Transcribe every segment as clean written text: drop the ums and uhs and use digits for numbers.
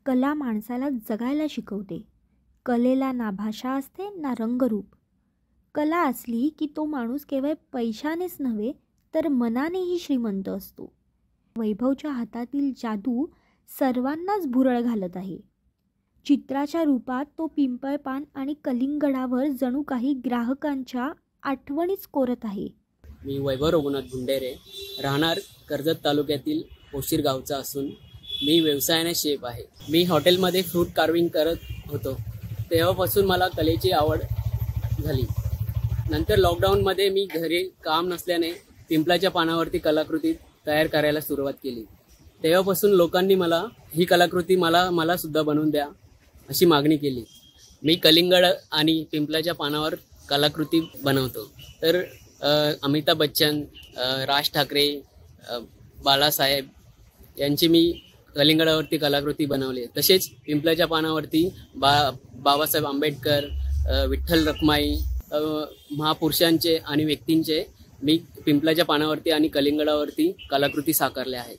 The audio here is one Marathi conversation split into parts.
कला माणसाला जगायला शिकवते. कलेला ना भाषा असते ना रंगरूप. कला असली की तो माणूस केवळ पैशानेच नव्हे तर मनानेही श्रीमंत असतो. वैभवच्या हातातील जादू सर्वांनाच भुरळ घालत आहे. चित्राच्या रूपात तो पिंपळपान आणि कलिंगडावर जणू काही ग्राहकांच्या आठवणीच कोरत आहे. मी वैभव रघुनाथ गुंडेरे, राहणार कर्जत तालुक्यातील पोशीर गावचा असून मी व्यवसायाने शेफ आहे. मी हॉटेलमध्ये फ्रूट कार्विंग करत होतो. तेव्हापासून मला कलेची आवड झाली. नंतर लॉकडाऊनमध्ये मी घरी काम नसल्याने पिंपळाच्या पानावरती कलाकृती तयार करायला सुरुवात केली. तेव्हापासून लोकांनी मला ही कलाकृती मला सुद्धा बनवून द्या अशी मागणी केली. मी कलिंगड आणि पिंपळाच्या पानावर कलाकृती बनवतो. तर अमिताभ बच्चन, राज ठाकरे, बाळासाहेब यांची मी कलिंगडावरती कलाकृती बनवली. तसेच पिंपळाच्या पानावरती बाबासाहेब आंबेडकर, विठ्ठल रखुमाई महापुरुषांचे आणि व्यक्तींचे मी पिंपळाच्या पानावरती आणि कलिंगडावरती कलाकृती साकारल्या आहेत.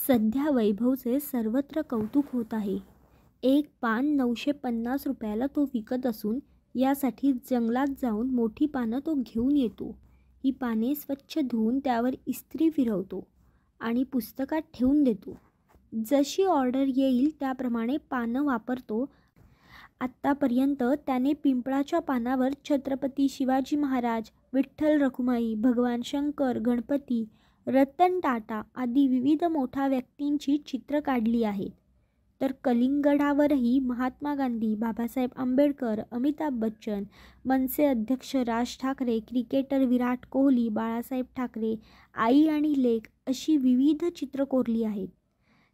सध्या वैभवचे सर्वत्र कौतुक होत आहे. एक पान 950 रुपयाला तो विकत असून यासाठी जंगलात जाऊन मोठी पानं तो घेऊन येतो. ही पाने स्वच्छ धुवून त्यावर इस्त्री फिरवतो आणि पुस्तकात ठेवून देतो. जशी ऑर्डर येईल त्याप्रमाणे पानं वापरतो. आत्तापर्यंत त्याने पिंपळाच्या पानावर छत्रपती शिवाजी महाराज, विठ्ठल रखुमाई, भगवान शंकर, गणपती, रतन टाटा आदी विविध मोठ्या व्यक्तींची चित्र काढली आहेत. तर कलिंगडावरही महात्मा गांधी, बाबासाहेब आंबेडकर, अमिताभ बच्चन, मनसे अध्यक्ष राज ठाकरे, क्रिकेटर विराट कोहली, बाळासाहेब ठाकरे, आई आणि लेक अशी विविध चित्र कोरली आहेत.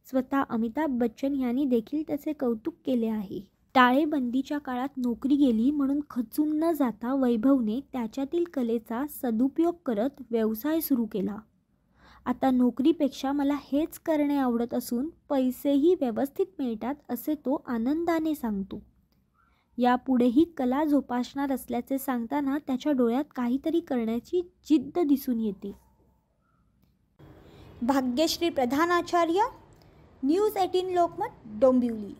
स्वतः अमिताभ बच्चन यांनी देखील त्याचे कौतुक केले आहे. टाळेबंदीच्या काळात नोकरी गेली म्हणून खचून न जाता वैभवने त्याच्यातील कलेचा सदुपयोग करत व्यवसाय सुरू केला. आता नोकरीपेक्षा मला हेच करणे आवडत असून पैसेही व्यवस्थित मिळतात असे तो आनंदाने सांगतो. यापुढेही कला जोपासणार असल्याचे सांगताना त्याच्या डोळ्यात काहीतरी करण्याची जिद्द दिसून येते. भाग्यश्री प्रधानाचार्य, न्यूज 18 लोकमत, डोंबिवली.